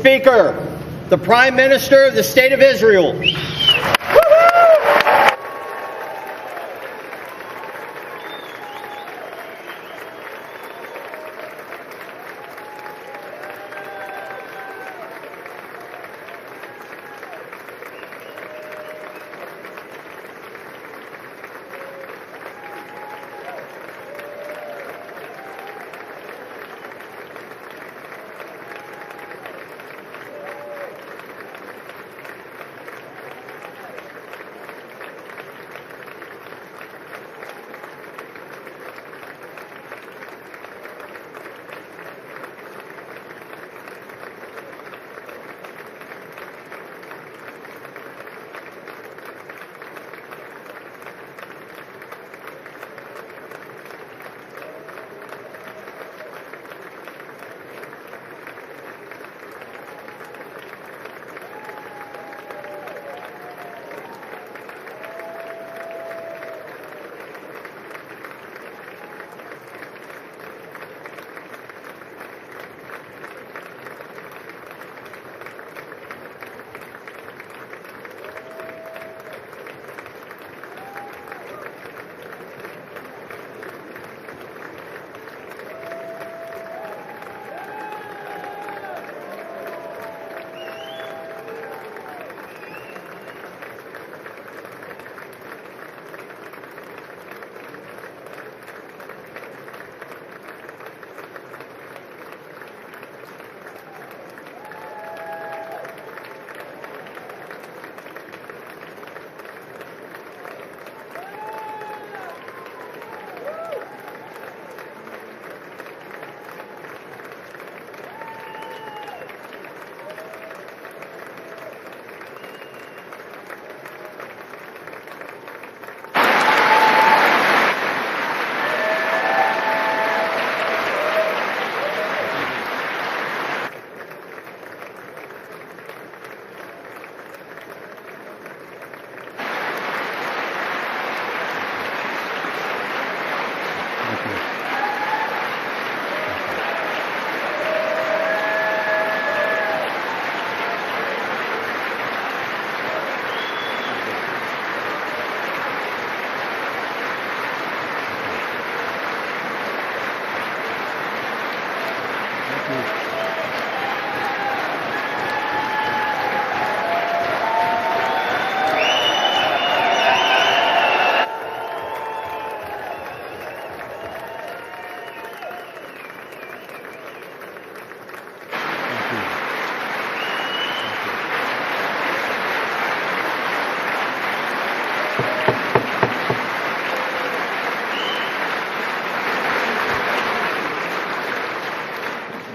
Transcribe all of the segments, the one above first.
Speaker, the Prime Minister of the State of Israel.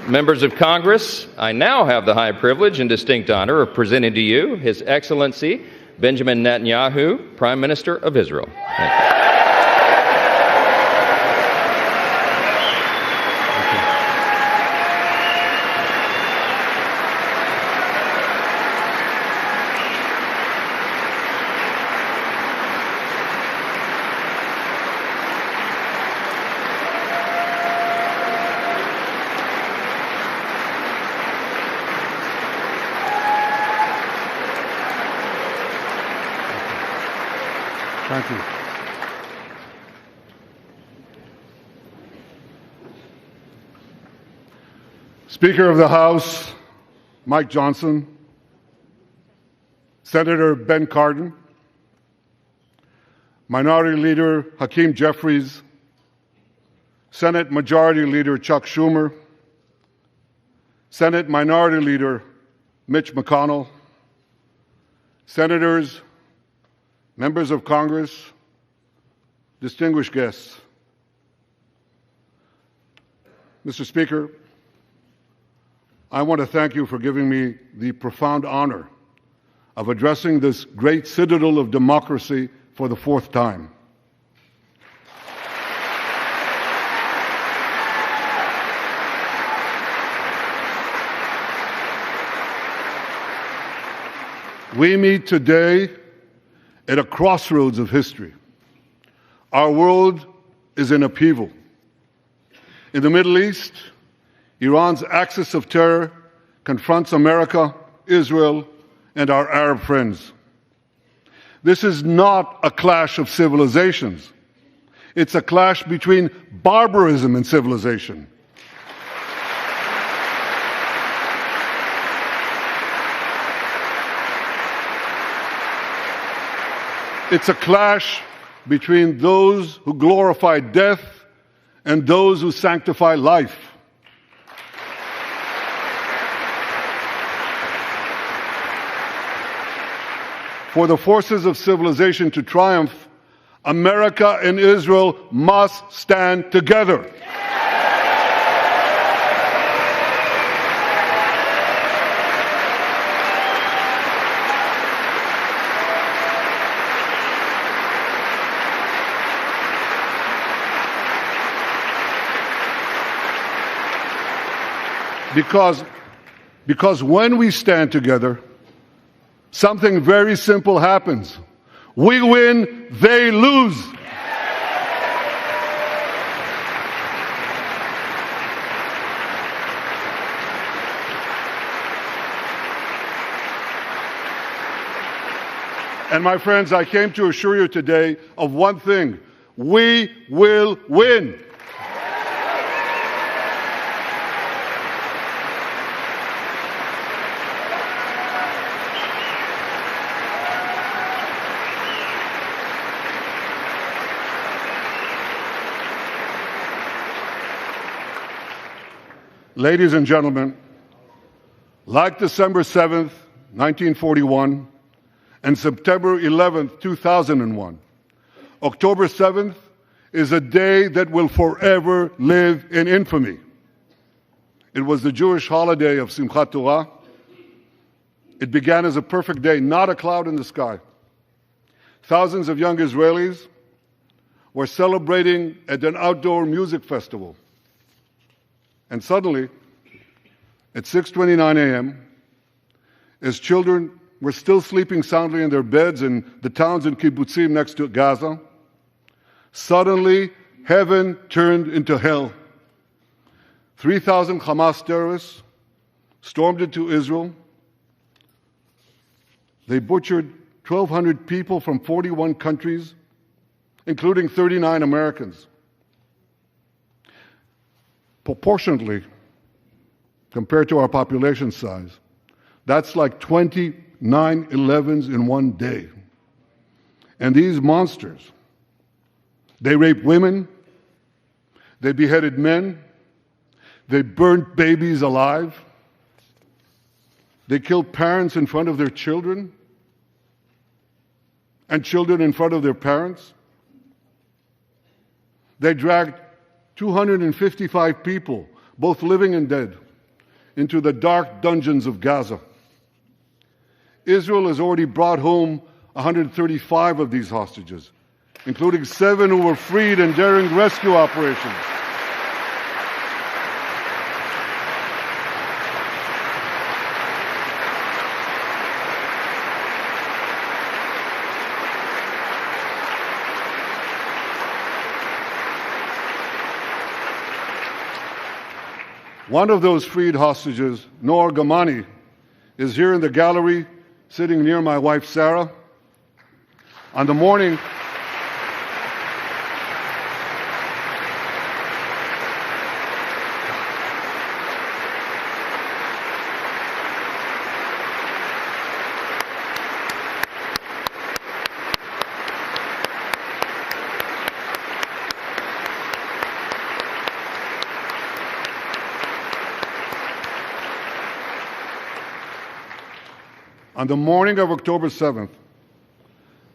Members of Congress, I now have the high privilege and distinct honor of presenting to you His Excellency Benjamin Netanyahu, Prime Minister of Israel. Thank you. Thank you. Speaker of the House, Mike Johnson, Senator Ben Cardin, Minority Leader Hakeem Jeffries, Senate Majority Leader Chuck Schumer, Senate Minority Leader Mitch McConnell, Senators, members of Congress, distinguished guests. Mr. Speaker, I want to thank you for giving me the profound honor of addressing this great citadel of democracy for the fourth time. We meet today at a crossroads of history. Our world is in upheaval. In the Middle East, Iran's axis of terror confronts America, Israel, and our Arab friends. This is not a clash of civilizations. It's a clash between barbarism and civilization. It's a clash between those who glorify death and those who sanctify life. For the forces of civilization to triumph, America and Israel must stand together. Because when we stand together, something very simple happens. We win, they lose. And my friends, I came to assure you today of one thing: we will win. Ladies and gentlemen, like December 7th, 1941, and September 11th, 2001, October 7th is a day that will forever live in infamy. It was the Jewish holiday of Simchat Torah. It began as a perfect day, not a cloud in the sky. Thousands of young Israelis were celebrating at an outdoor music festival. And suddenly, at 6:29 a.m., as children were still sleeping soundly in their beds in the towns and kibbutzim next to Gaza, suddenly heaven turned into hell. 3,000 Hamas terrorists stormed into Israel. They butchered 1,200 people from 41 countries, including 39 Americans. Proportionately, compared to our population size, that's like 20 9/11s in one day. And these monsters, they raped women, they beheaded men, they burnt babies alive, they killed parents in front of their children, and children in front of their parents. They dragged 255 people, both living and dead, into the dark dungeons of Gaza. Israel has already brought home 135 of these hostages, including 7 who were freed in daring rescue operations. One of those freed hostages, Noor Gamani, is here in the gallery, sitting near my wife Sarah. On the morning of October 7th,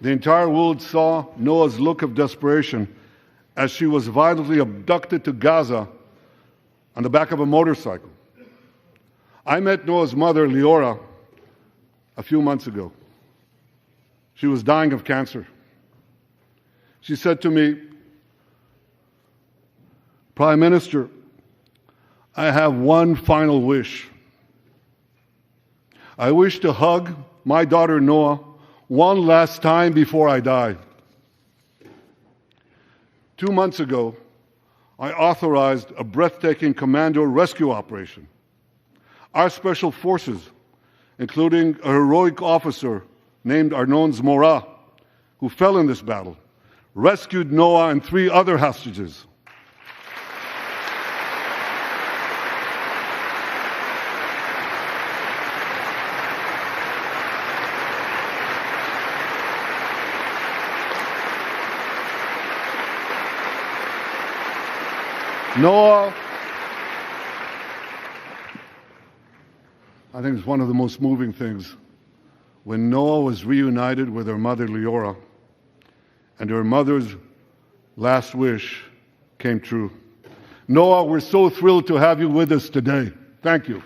the entire world saw Noah's look of desperation as she was violently abducted to Gaza on the back of a motorcycle. I met Noah's mother, Leora, a few months ago. She was dying of cancer. She said to me, "Prime Minister, I have one final wish. I wish to hug my daughter Noah one last time before I die." 2 months ago, I authorized a breathtaking commando rescue operation. our special forces, including a heroic officer named Arnon Zmora, who fell in this battle, rescued Noah and 3 other hostages. Noah, I think it's one of the most moving things. When Noah was reunited with her mother Leora, and her mother's last wish came true. Noah, we're so thrilled to have you with us today. Thank you.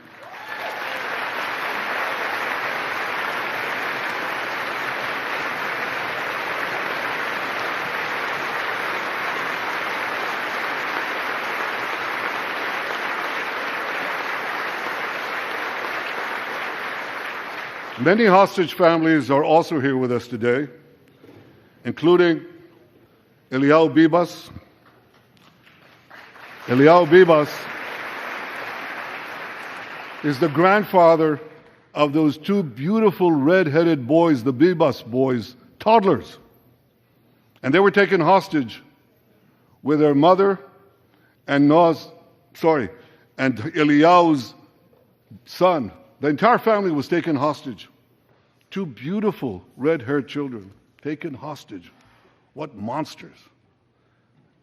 Many hostage families are also here with us today, including Eliyahu Bibas. Eliyahu Bibas is the grandfather of those 2 beautiful red-headed boys, the Bibas boys, toddlers. And they were taken hostage with their mother and Eliyahu's son. The entire family was taken hostage. 2 beautiful red-haired children taken hostage. What monsters.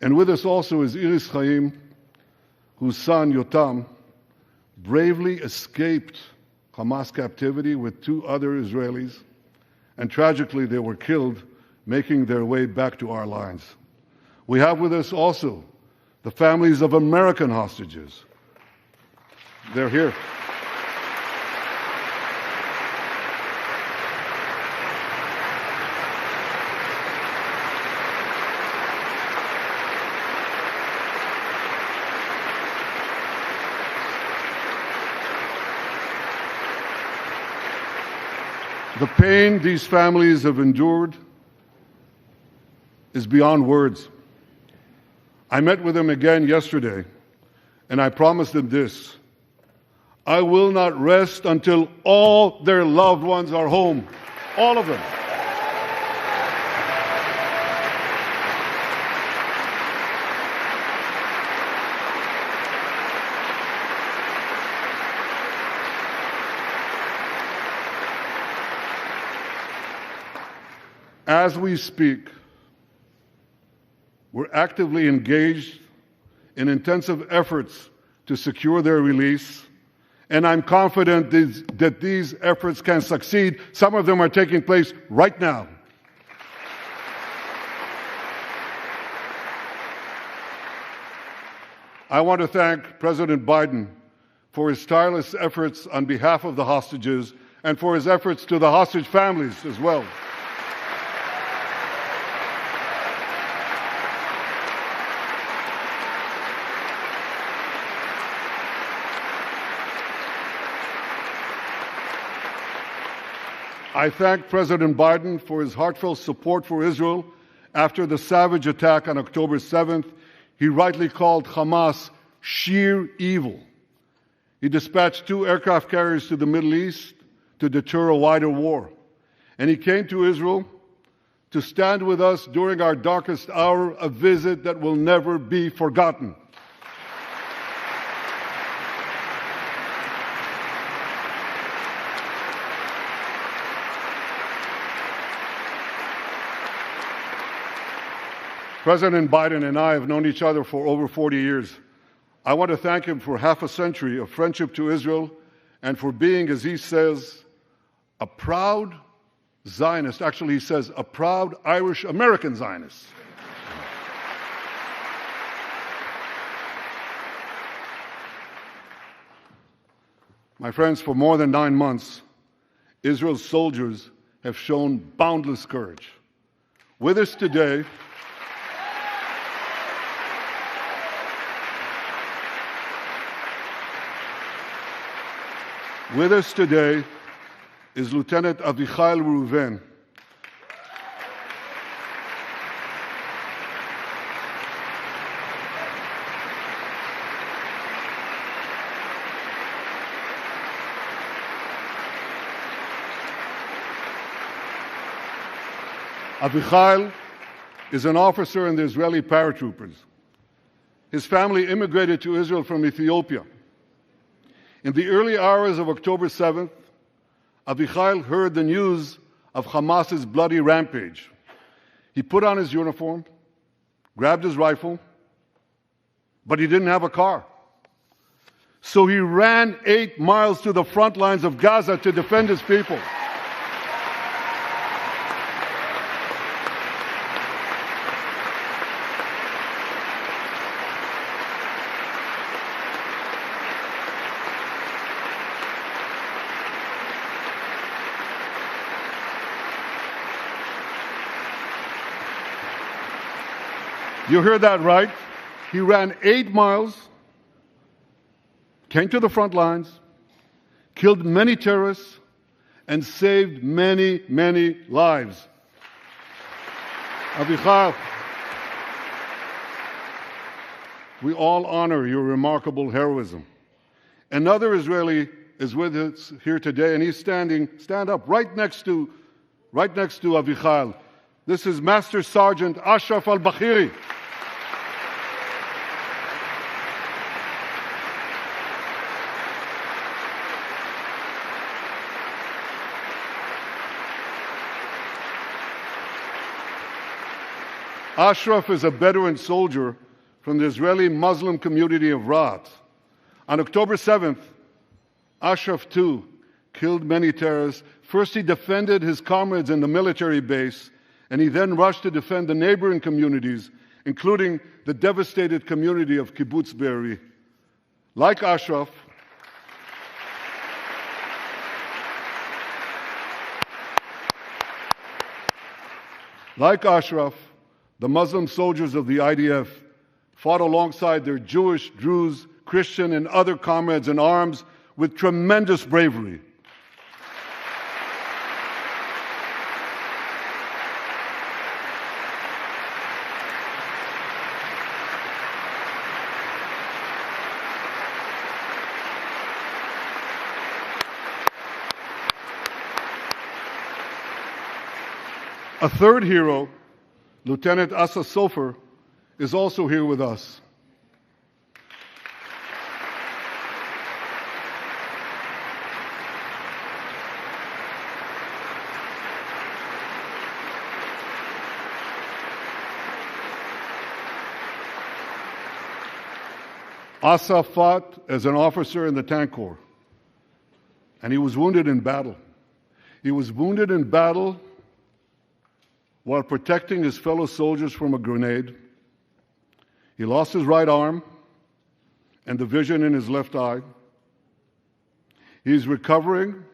And with us also is Iris Chaim, whose son Yotam bravely escaped Hamas captivity with 2 other Israelis, and tragically they were killed making their way back to our lines. We have with us also the families of American hostages. They're here. The pain these families have endured is beyond words. I met with them again yesterday, and I promised them this: I will not rest until all their loved ones are home. All of them. As we speak, we're actively engaged in intensive efforts to secure their release, and I'm confident that these efforts can succeed. Some of them are taking place right now. I want to thank President Biden for his tireless efforts on behalf of the hostages and for his efforts to the hostage families as well. I thank President Biden for his heartfelt support for Israel after the savage attack on October 7th. He rightly called Hamas sheer evil. He dispatched 2 aircraft carriers to the Middle East to deter a wider war. And he came to Israel to stand with us during our darkest hour, a visit that will never be forgotten. President Biden and I have known each other for over 40 years. I want to thank him for half a century of friendship to Israel and for being, as he says, a proud Zionist. Actually, he says a proud Irish-American Zionist. My friends, for more than 9 months, Israel's soldiers have shown boundless courage. With us today, is Lieutenant Avichai Reuven. Avichai is an officer in the Israeli paratroopers. His family immigrated to Israel from Ethiopia. In the early hours of October 7th, Avichai heard the news of Hamas's bloody rampage. He put on his uniform, grabbed his rifle, but he didn't have a car. So he ran 8 miles to the front lines of Gaza to defend his people. You heard that right. He ran 8 miles, came to the front lines, killed many terrorists, and saved many, many lives. Avichai, we all honor your remarkable heroism. Another Israeli is with us here today, and he's stand up, right next to Avichai. This is Master Sergeant Ashraf al-Bakhiri. Ashraf is a Bedouin soldier from the Israeli Muslim community of Raat. On October 7th, Ashraf too killed many terrorists. First he defended his comrades in the military base, and he then rushed to defend the neighboring communities, including the devastated community of Kibbutz Be'eri. Like Ashraf, the Muslim soldiers of the IDF fought alongside their Jewish, Druze, Christian, and other comrades in arms with tremendous bravery. A third hero, Lieutenant Asa Sofer, is also here with us. Asa fought as an officer in the Tank Corps, and he was wounded in battle. He was wounded in battle while protecting his fellow soldiers from a grenade. He lost his right arm and the vision in his left eye. He's recovering,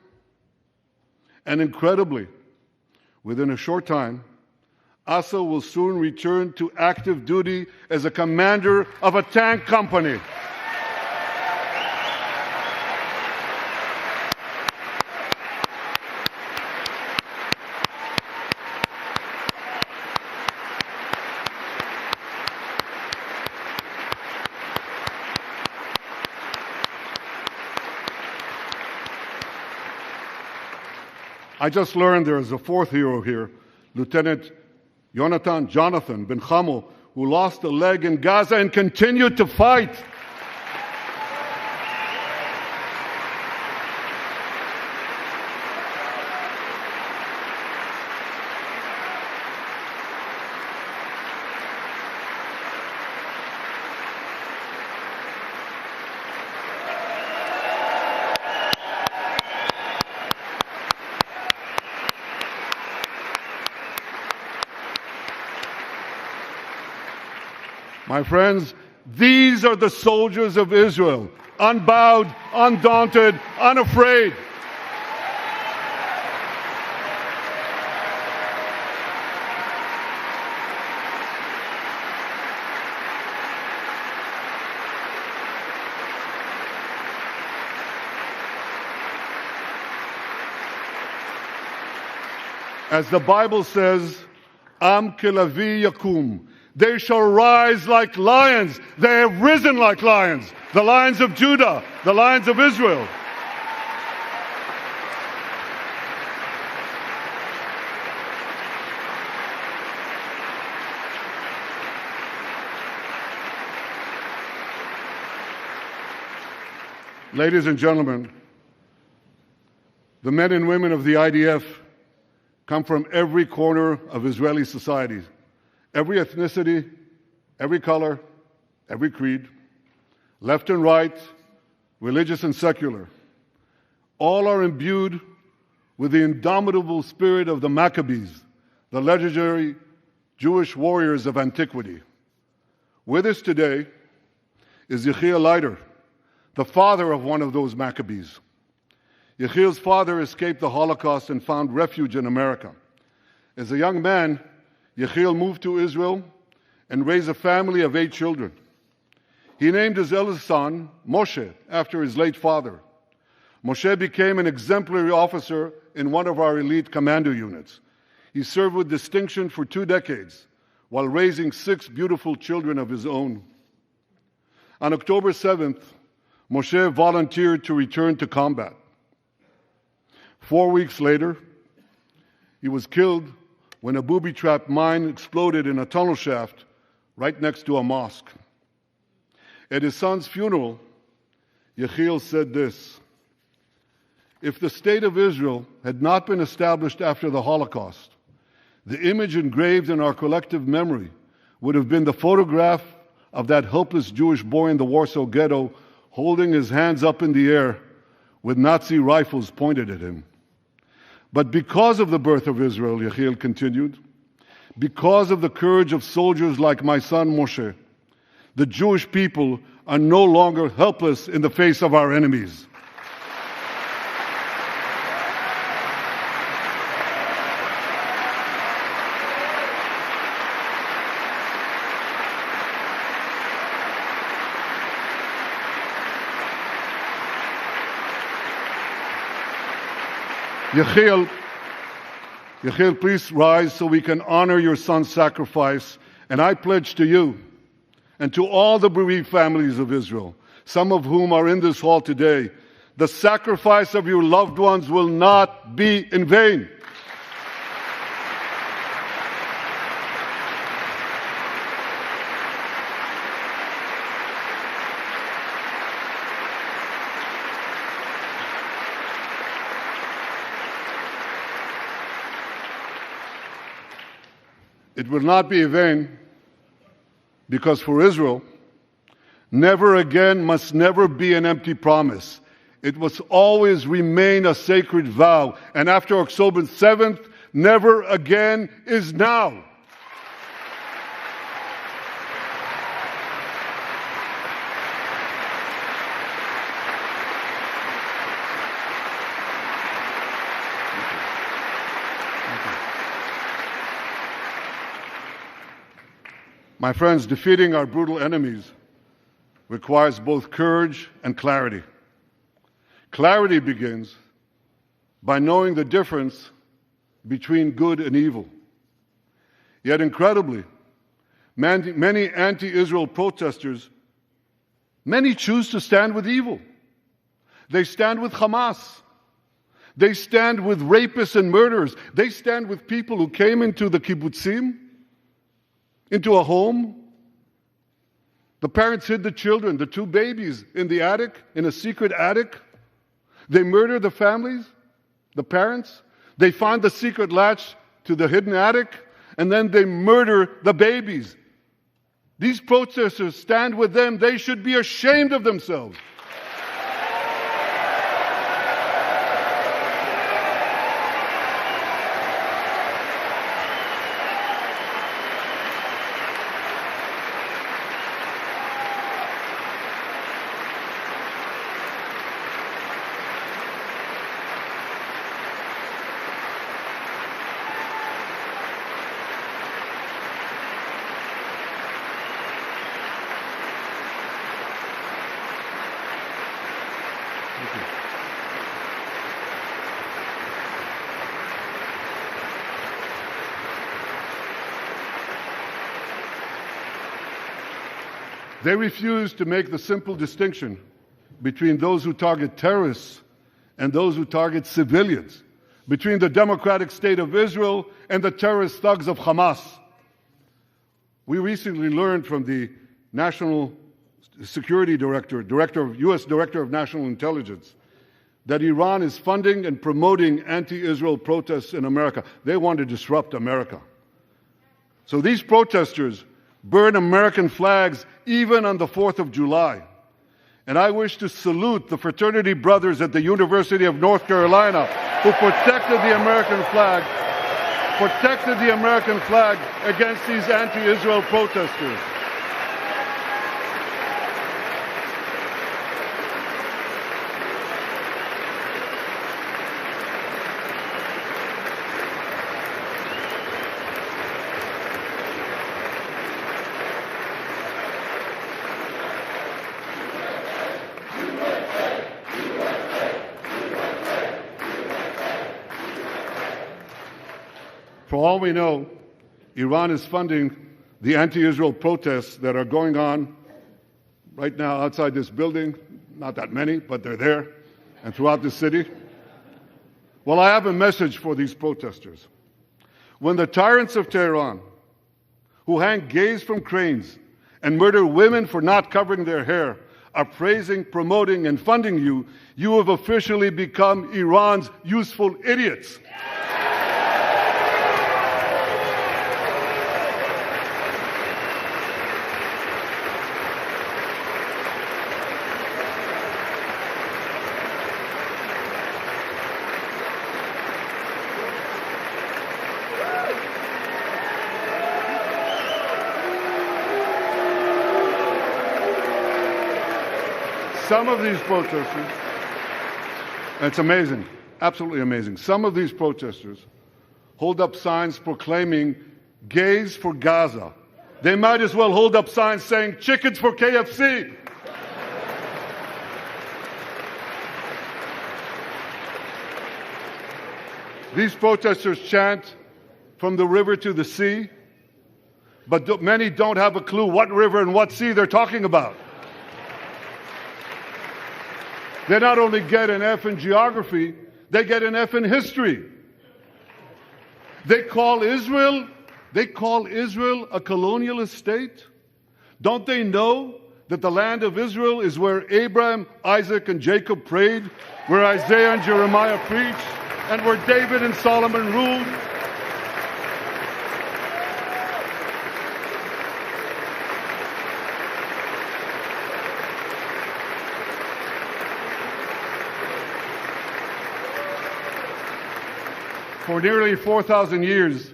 and incredibly, within a short time, Asa will soon return to active duty as a commander of a tank company. I just learned there is a fourth hero here, Lieutenant Jonathan Ben Chamo, who lost a leg in Gaza and continued to fight. My friends, these are the soldiers of Israel, unbowed, undaunted, unafraid. As the Bible says, Am kelavi yakum. They shall rise like lions. They have risen like lions. The lions of Judah, the lions of Israel. Ladies and gentlemen, the men and women of the IDF come from every corner of Israeli society, every ethnicity, every color, every creed, left and right, religious and secular. All are imbued with the indomitable spirit of the Maccabees, the legendary Jewish warriors of antiquity. With us today is Yechiel Leiter, the father of one of those Maccabees. Yechiel's father escaped the Holocaust and found refuge in America. As a young man, Yechiel moved to Israel and raised a family of 8 children. He named his eldest son, Moshe, after his late father. Moshe became an exemplary officer in one of our elite commando units. He served with distinction for 2 decades while raising 6 beautiful children of his own. On October 7th, Moshe volunteered to return to combat. 4 weeks later, he was killed when a booby-trapped mine exploded in a tunnel shaft right next to a mosque. At his son's funeral, Yechiel said this: "If the state of Israel had not been established after the Holocaust, the image engraved in our collective memory would have been the photograph of that helpless Jewish boy in the Warsaw Ghetto holding his hands up in the air with Nazi rifles pointed at him. But because of the birth of Israel," Yechiel continued, "because of the courage of soldiers like my son Moshe, the Jewish people are no longer helpless in the face of our enemies." Yechiel, please rise so we can honor your son's sacrifice. And I pledge to you and to all the bereaved families of Israel, some of whom are in this hall today, the sacrifice of your loved ones will not be in vain. It will not be in vain because for Israel, never again must never be an empty promise. It must always remain a sacred vow. And after October 7th, never again is now. My friends, defeating our brutal enemies requires both courage and clarity. Clarity begins by knowing the difference between good and evil. Yet incredibly, many anti-Israel protesters, many choose to stand with evil. They stand with Hamas. They stand with rapists and murderers. They stand with people who came into the kibbutzim, into a home. The parents hid the children, the 2 babies, in the attic, in a secret attic. They murdered the families, the parents. They find the secret latch to the hidden attic, and then they murder the babies. These protesters stand with them. They should be ashamed of themselves. They refuse to make the simple distinction between those who target terrorists and those who target civilians, between the democratic state of Israel and the terrorist thugs of Hamas. We recently learned from the National Security Director, U.S. Director of National Intelligence, that Iran is funding and promoting anti-Israel protests in America. They want to disrupt America. So these protesters burn American flags even on the 4th of July. And I wish to salute the fraternity brothers at the University of North Carolina who protected the American flag against these anti-Israel protesters. For all we know, Iran is funding the anti-Israel protests that are going on right now outside this building. Not that many, but they're there, and throughout the city. Well, I have a message for these protesters. When the tyrants of Tehran, who hang gays from cranes and murder women for not covering their hair, are praising, promoting, and funding you, you have officially become Iran's useful idiots. Some of these protesters, and it's amazing, absolutely amazing, some of these protesters hold up signs proclaiming gays for Gaza. They might as well hold up signs saying chickens for KFC. These protesters chant from the river to the sea, but many don't have a clue what river and what sea they're talking about. They not only get an F in geography, they get an F in history. They call Israel a colonialist state. Don't they know that the land of Israel is where Abraham, Isaac, and Jacob prayed, where Isaiah and Jeremiah preached, and where David and Solomon ruled? For nearly 4,000 years,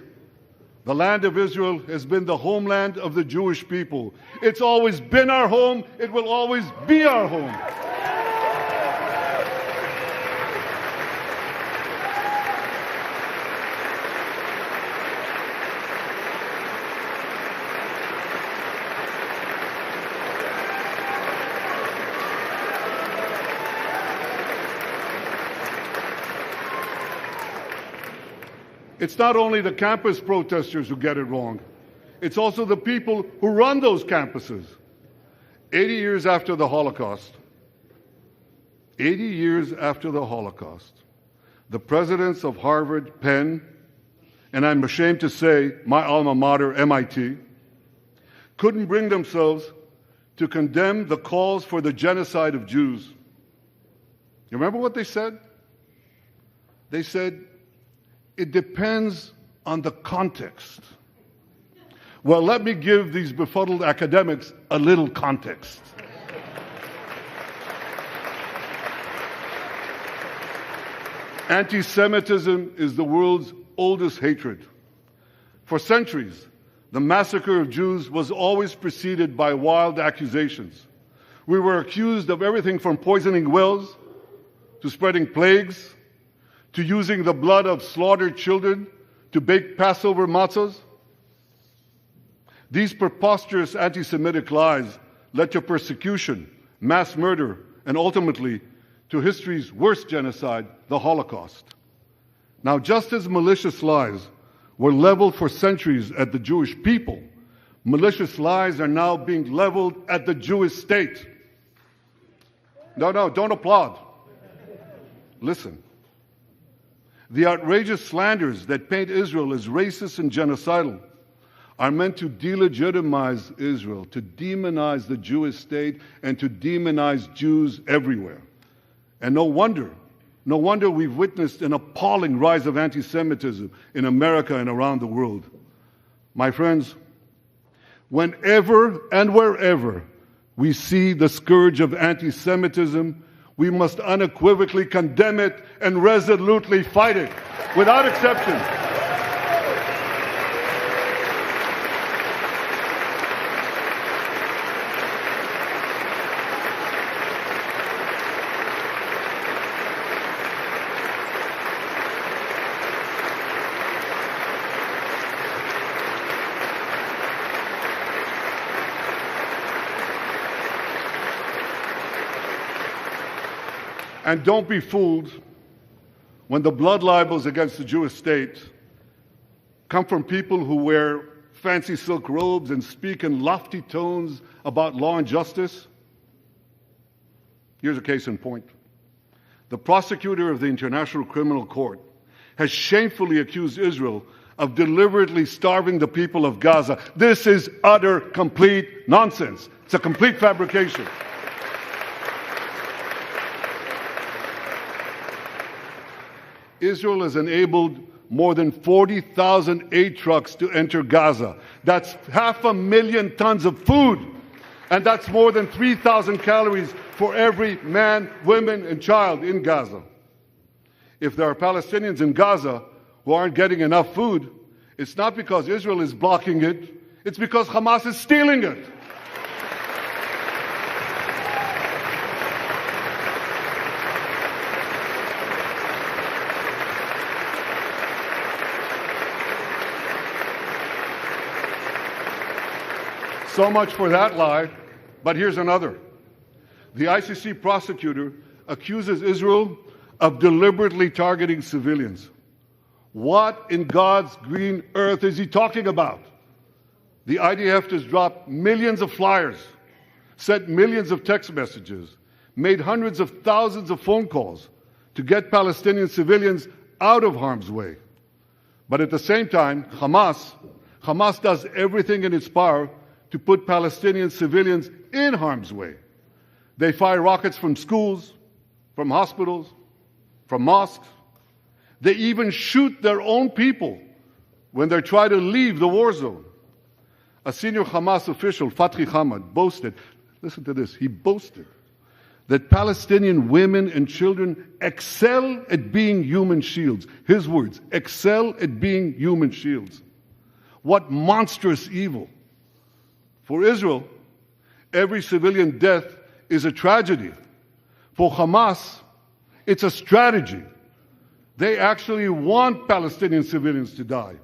the land of Israel has been the homeland of the Jewish people. It's always been our home. It will always be our home. It's not only the campus protesters who get it wrong. It's also the people who run those campuses. 80 years after the Holocaust, the presidents of Harvard, Penn, and I'm ashamed to say my alma mater, MIT, couldn't bring themselves to condemn the calls for the genocide of Jews. You remember what they said? They said, it depends on the context. Well, let me give these befuddled academics a little context. Anti-Semitism is the world's oldest hatred. For centuries, the massacre of Jews was always preceded by wild accusations. We were accused of everything from poisoning wells to spreading plagues, to using the blood of slaughtered children to bake Passover matzahs. These preposterous anti-Semitic lies led to persecution, mass murder, and ultimately to history's worst genocide, the Holocaust. Now, just as malicious lies were leveled for centuries at the Jewish people, malicious lies are now being leveled at the Jewish state. No, don't applaud. Listen. The outrageous slanders that paint Israel as racist and genocidal are meant to delegitimize Israel, to demonize the Jewish state, and to demonize Jews everywhere. And no wonder we've witnessed an appalling rise of anti-Semitism in America and around the world. My friends, whenever and wherever we see the scourge of anti-Semitism, we must unequivocally condemn it and resolutely fight it, without exception. And don't be fooled when the blood libels against the Jewish state come from people who wear fancy silk robes and speak in lofty tones about law and justice. Here's a case in point. The prosecutor of the International Criminal Court has shamefully accused Israel of deliberately starving the people of Gaza. This is utter, complete nonsense. It's a complete fabrication. Israel has enabled more than 40,000 aid trucks to enter Gaza. That's 500,000 tons of food. And that's more than 3,000 calories for every man, woman, and child in Gaza. If there are Palestinians in Gaza who aren't getting enough food, it's not because Israel is blocking it, it's because Hamas is stealing it. So much for that lie, but here's another. The ICC prosecutor accuses Israel of deliberately targeting civilians. What in God's green earth is he talking about? The IDF has dropped millions of flyers, sent millions of text messages, made hundreds of thousands of phone calls to get Palestinian civilians out of harm's way. But at the same time, Hamas does everything in its power to put Palestinian civilians in harm's way. They fire rockets from schools, from hospitals, from mosques. They even shoot their own people when they try to leave the war zone. A senior Hamas official, Fatri Hamad, boasted, listen to this, he boasted that Palestinian women and children excel at being human shields. His words, excel at being human shields. What monstrous evil. For Israel, every civilian death is a tragedy. For Hamas, it's a strategy. They actually want Palestinian civilians to die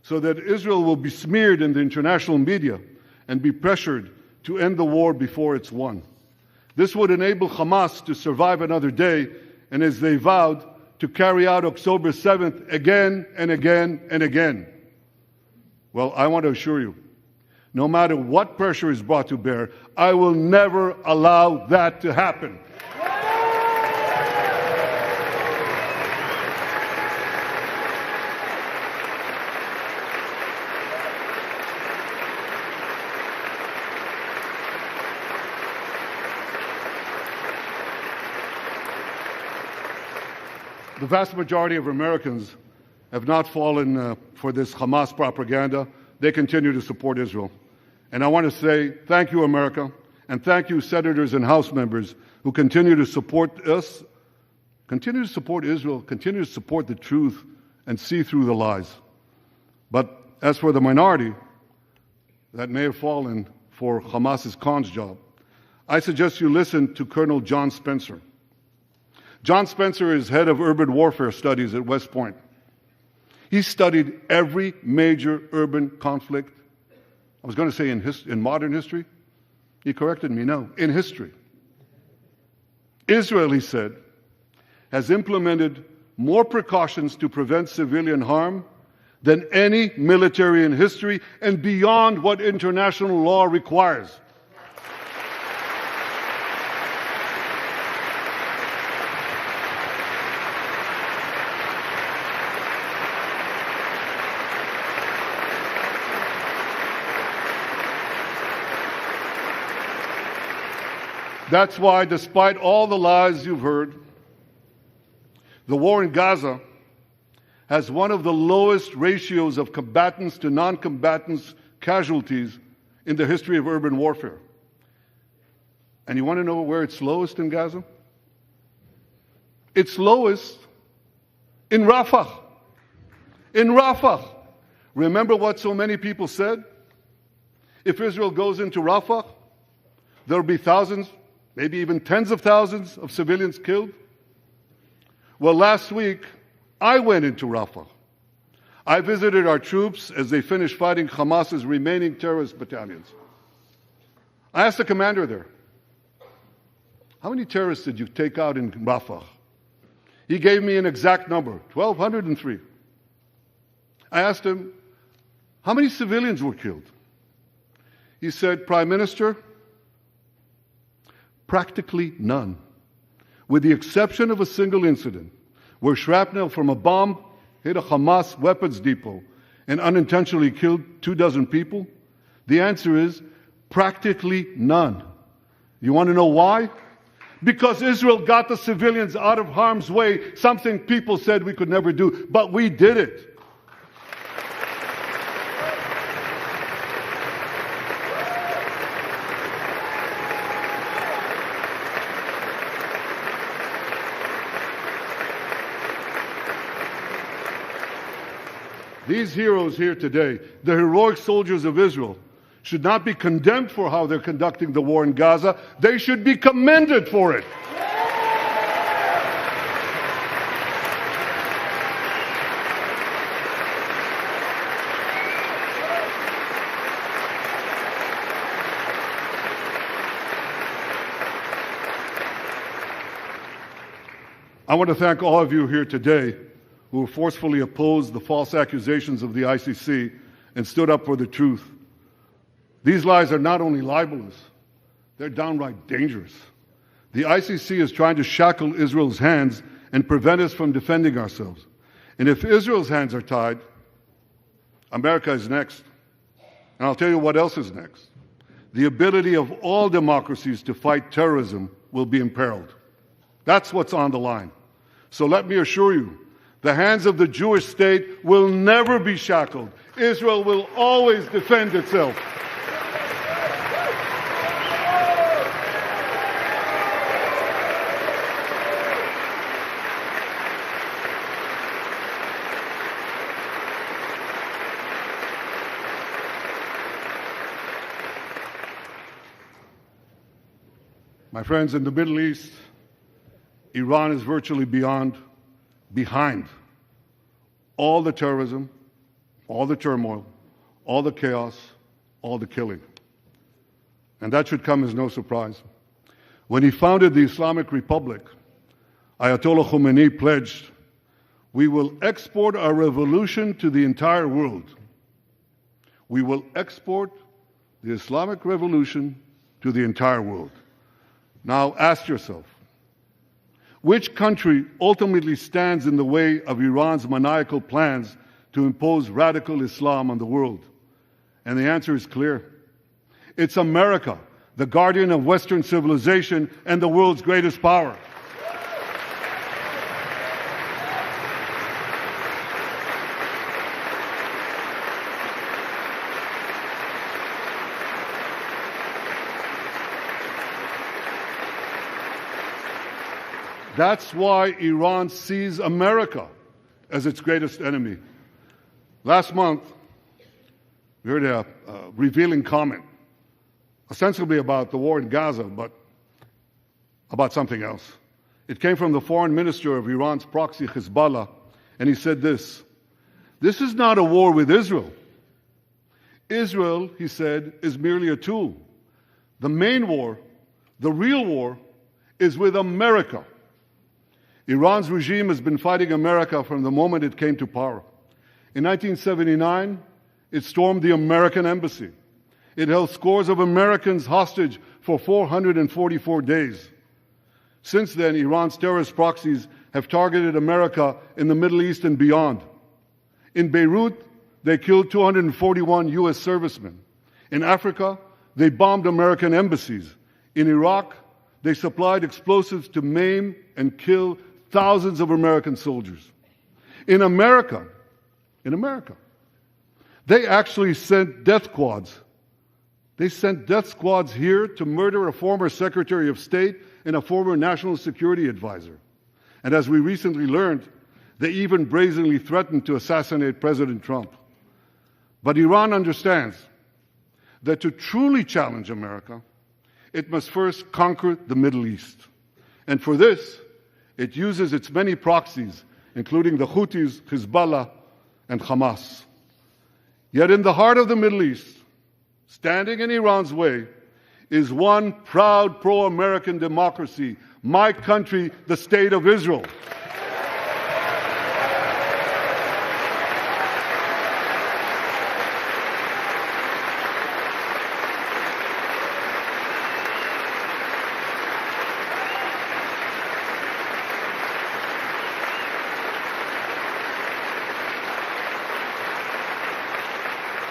so that Israel will be smeared in the international media and be pressured to end the war before it's won. This would enable Hamas to survive another day and, as they vowed, to carry out October 7th again and again and again. Well, I want to assure you, no matter what pressure is brought to bear, I will never allow that to happen. The vast majority of Americans have not fallen for this Hamas propaganda. They continue to support Israel. And I want to say thank you, America, and thank you, senators and House members who continue to support us, continue to support Israel, continue to support the truth, and see through the lies. But as for the minority that may have fallen for Hamas's con's job, I suggest you listen to Colonel John Spencer. John Spencer is head of urban warfare studies at West Point. He studied every major urban conflict. I was going to say in modern history. He corrected me, no, in history. Israel, he said, has implemented more precautions to prevent civilian harm than any military in history and beyond what international law requires. That's why, despite all the lies you've heard, the war in Gaza has one of the lowest ratios of combatants to non-combatants casualties in the history of urban warfare. And you want to know where it's lowest in Gaza? It's lowest in Rafah. In Rafah. Remember what so many people said? If Israel goes into Rafah, there will be thousands, maybe even tens of thousands of civilians killed. Well, last week, I went into Rafah. I visited our troops as they finished fighting Hamas's remaining terrorist battalions. I asked the commander there, how many terrorists did you take out in Rafah? He gave me an exact number, 1,203. I asked him, how many civilians were killed? He said, Prime Minister, practically none, with the exception of a single incident where shrapnel from a bomb hit a Hamas weapons depot and unintentionally killed 24 people. The answer is practically none. You want to know why? Because Israel got the civilians out of harm's way, something people said we could never do, but we did it. These heroes here today, the heroic soldiers of Israel, should not be condemned for how they're conducting the war in Gaza. They should be commended for it. I want to thank all of you here today who forcefully opposed the false accusations of the ICC and stood up for the truth. These lies are not only libelous, they're downright dangerous. The ICC is trying to shackle Israel's hands and prevent us from defending ourselves. And if Israel's hands are tied, America is next. And I'll tell you what else is next. The ability of all democracies to fight terrorism will be imperiled. That's what's on the line. So let me assure you, the hands of the Jewish state will never be shackled. Israel will always defend itself. My friends, in the Middle East, Iran is virtually behind all the terrorism, all the turmoil, all the chaos, all the killing. And that should come as no surprise. When he founded the Islamic Republic, Ayatollah Khomeini pledged, "We will export our revolution to the entire world." We will export the Islamic revolution to the entire world. Now ask yourself, which country ultimately stands in the way of Iran's maniacal plans to impose radical Islam on the world? And the answer is clear. It's America, the guardian of Western civilization and the world's greatest power. That's why Iran sees America as its greatest enemy. Last month, we heard a revealing comment, ostensibly about the war in Gaza, but about something else. It came from the foreign minister of Iran's proxy, Hezbollah, and he said this: "This is not a war with Israel. Israel," he said, "is merely a tool. The main war, the real war, is with America." Iran's regime has been fighting America from the moment it came to power. In 1979, it stormed the American embassy. It held scores of Americans hostage for 444 days. Since then, Iran's terrorist proxies have targeted America in the Middle East and beyond. In Beirut, they killed 241 U.S. servicemen. In Africa, they bombed American embassies. In Iraq, They supplied explosives to maim and kill thousands of American soldiers. In America, they actually sent death squads. They sent death squads here to murder a former Secretary of State and a former National Security Advisor. And as we recently learned, they even brazenly threatened to assassinate President Trump. But Iran understands that to truly challenge America, it must first conquer the Middle East. And for this, it uses its many proxies, including the Houthis, Hezbollah, and Hamas. Yet in the heart of the Middle East, standing in Iran's way, is one proud pro-American democracy, my country, the State of Israel.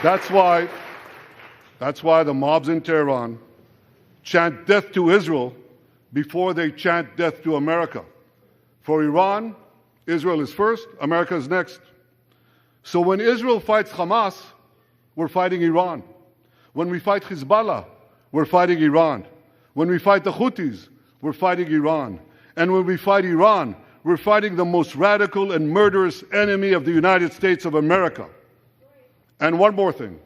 That's why the mobs in Tehran chant death to Israel before they chant death to America. For Iran, Israel is first, America is next. So when Israel fights Hamas, we're fighting Iran. When we fight Hezbollah, we're fighting Iran. When we fight the Houthis, we're fighting Iran. And when we fight Iran, we're fighting the most radical and murderous enemy of the United States of America. And one more thing.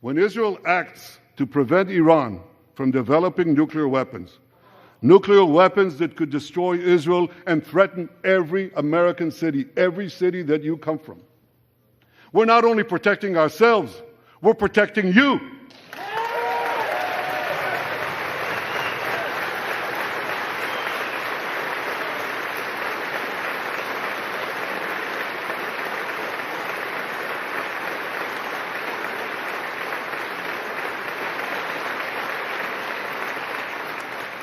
When Israel acts to prevent Iran from developing nuclear weapons that could destroy Israel and threaten every American city, every city that you come from, we're not only protecting ourselves, we're protecting you.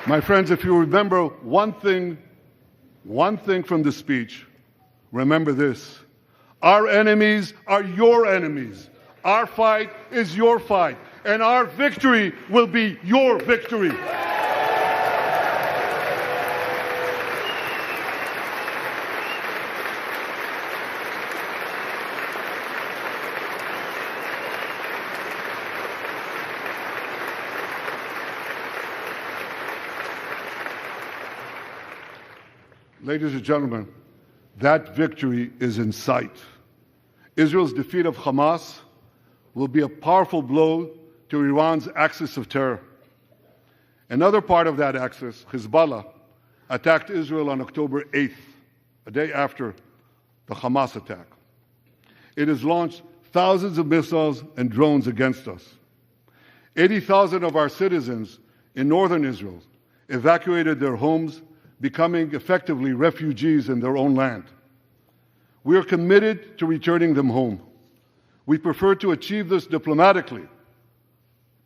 My friends, if you remember one thing from the speech, remember this. Our enemies are your enemies. Our fight is your fight. And our victory will be your victory. Ladies and gentlemen, that victory is in sight. Israel's defeat of Hamas will be a powerful blow to Iran's axis of terror. Another part of that axis, Hezbollah, attacked Israel on October 8th, a day after the Hamas attack. It has launched thousands of missiles and drones against us. 80,000 of our citizens in northern Israel evacuated their homes, becoming effectively refugees in their own land. We are committed to returning them home. We prefer to achieve this diplomatically.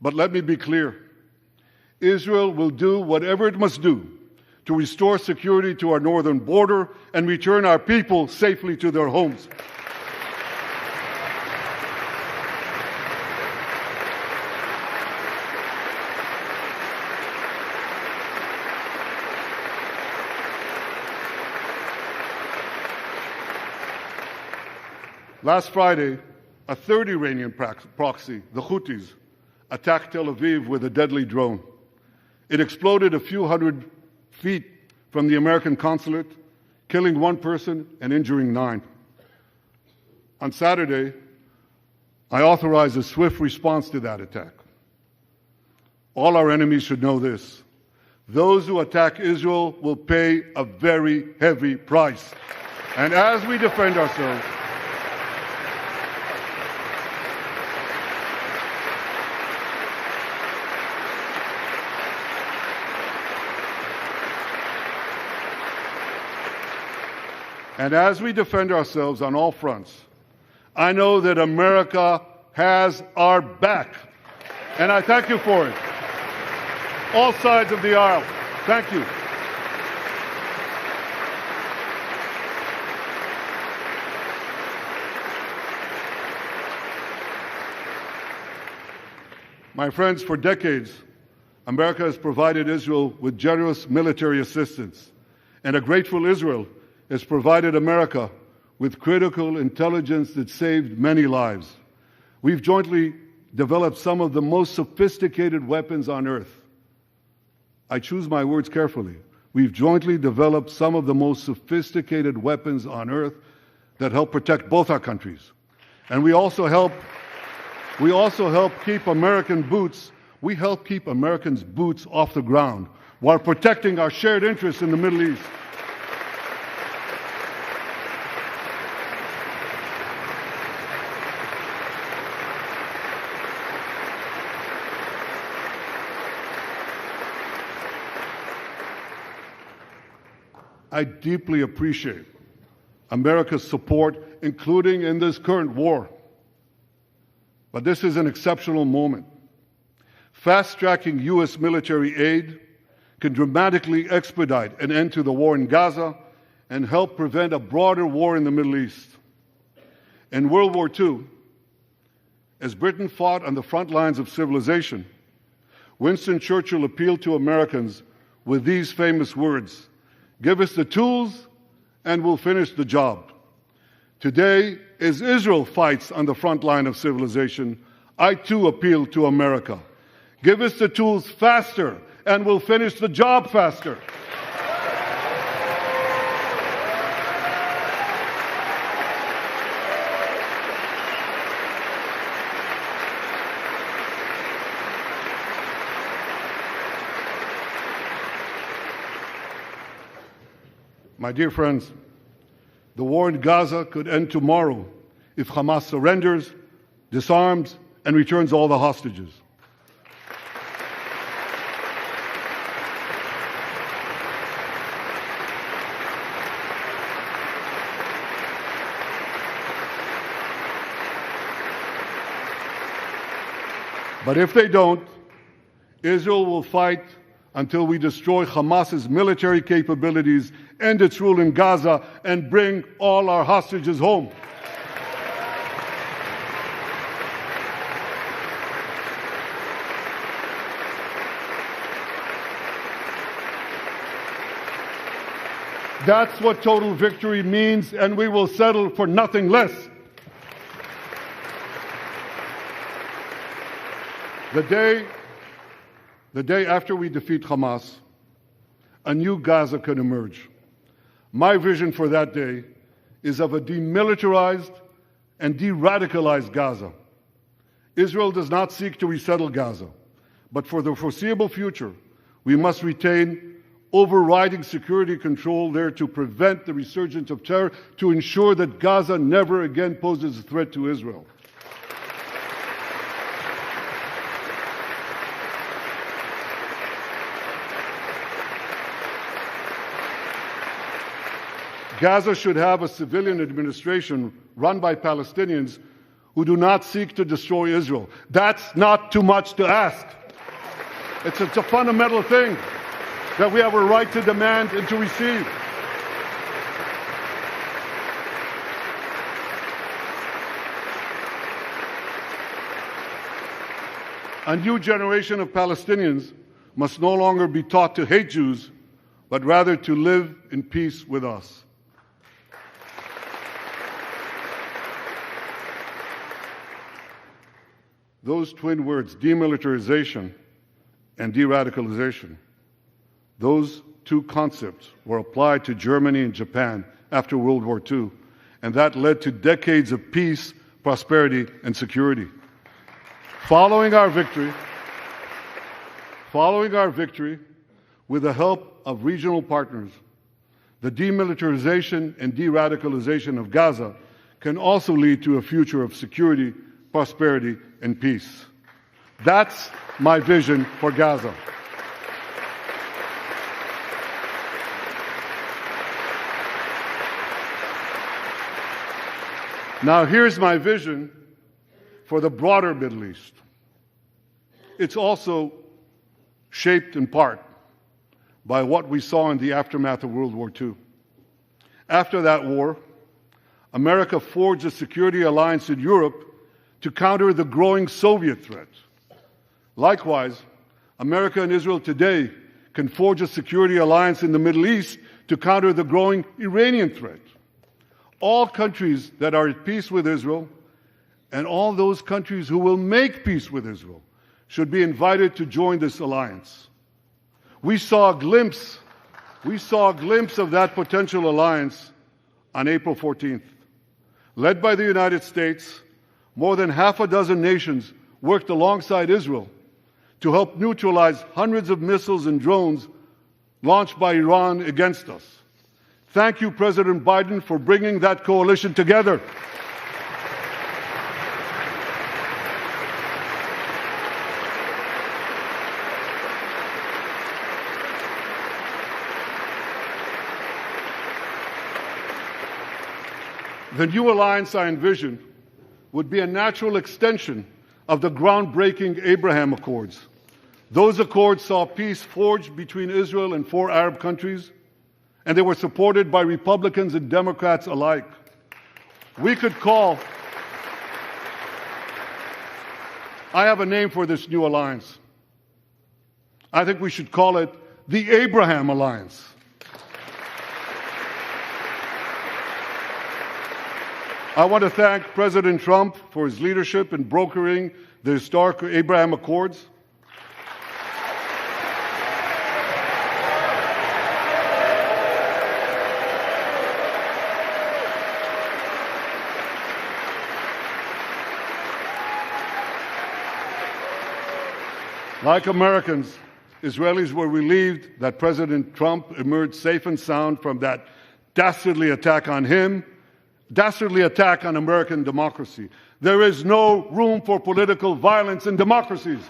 But let me be clear. Israel will do whatever it must do to restore security to our northern border and return our people safely to their homes. Last Friday, a third Iranian proxy, the Houthis, attacked Tel Aviv with a deadly drone. It exploded a few hundred feet from the American consulate, killing one person and injuring 9. On Saturday, I authorized a swift response to that attack. All our enemies should know this. Those who attack Israel will pay a very heavy price. And as we defend ourselves, on all fronts, I know that America has our back. And I thank you for it. All sides of the aisle, thank you. My friends, for decades, America has provided Israel with generous military assistance, and a grateful Israel has provided America with critical intelligence that saved many lives. We've jointly developed some of the most sophisticated weapons on earth. I choose my words carefully. We've jointly developed some of the most sophisticated weapons on earth that help protect both our countries. And we also help keep Americans' boots off the ground while protecting our shared interests in the Middle East. I deeply appreciate America's support, including in this current war. But this is an exceptional moment. Fast-tracking U.S. military aid can dramatically expedite an end to the war in Gaza and help prevent a broader war in the Middle East. In World War II, as Britain fought on the front lines of civilization, Winston Churchill appealed to Americans with these famous words: "Give us the tools and we'll finish the job." Today, as Israel fights on the front line of civilization, I too appeal to America. Give us the tools faster and we'll finish the job faster. My dear friends, the war in Gaza could end tomorrow if Hamas surrenders, disarms, and returns all the hostages. But if they don't, Israel will fight until we destroy Hamas's military capabilities, end its rule in Gaza, and bring all our hostages home. That's what total victory means, and we will settle for nothing less. The day after we defeat Hamas, a new Gaza can emerge. My vision for that day is of a demilitarized and de-radicalized Gaza. Israel does not seek to resettle Gaza, but for the foreseeable future, we must retain overriding security control there to prevent the resurgence of terror, to ensure that Gaza never again poses a threat to Israel. Gaza should have a civilian administration run by Palestinians who do not seek to destroy Israel. That's not too much to ask. It's a fundamental thing that we have a right to demand and to receive. A new generation of Palestinians must no longer be taught to hate Jews, but rather to live in peace with us. Those twin words, demilitarization and de-radicalization, those two concepts were applied to Germany and Japan after World War II, and that led to decades of peace, prosperity, and security. Following our victory, with the help of regional partners, the demilitarization and de-radicalization of Gaza can also lead to a future of security, prosperity, and peace. That's my vision for Gaza. Now, here's my vision for the broader Middle East. It's also shaped in part by what we saw in the aftermath of World War II. After that war, America forged a security alliance in Europe to counter the growing Soviet threat. Likewise, America and Israel today can forge a security alliance in the Middle East to counter the growing Iranian threat. All countries that are at peace with Israel and all those countries who will make peace with Israel should be invited to join this alliance. We saw a glimpse of that potential alliance on April 14th. Led by the United States, more than half a dozen nations worked alongside Israel to help neutralize hundreds of missiles and drones launched by Iran against us. Thank you, President Biden, for bringing that coalition together. The new alliance I envision would be a natural extension of the groundbreaking Abraham Accords. Those accords saw peace forged between Israel and 4 Arab countries, and they were supported by Republicans and Democrats alike. I have a name for this new alliance. I think we should call it the Abraham Alliance. I want to thank President Trump for his leadership in brokering the historic Abraham Accords. Like Americans, Israelis were relieved that President Trump emerged safe and sound from that dastardly attack on American democracy. There is no room for political violence in democracies.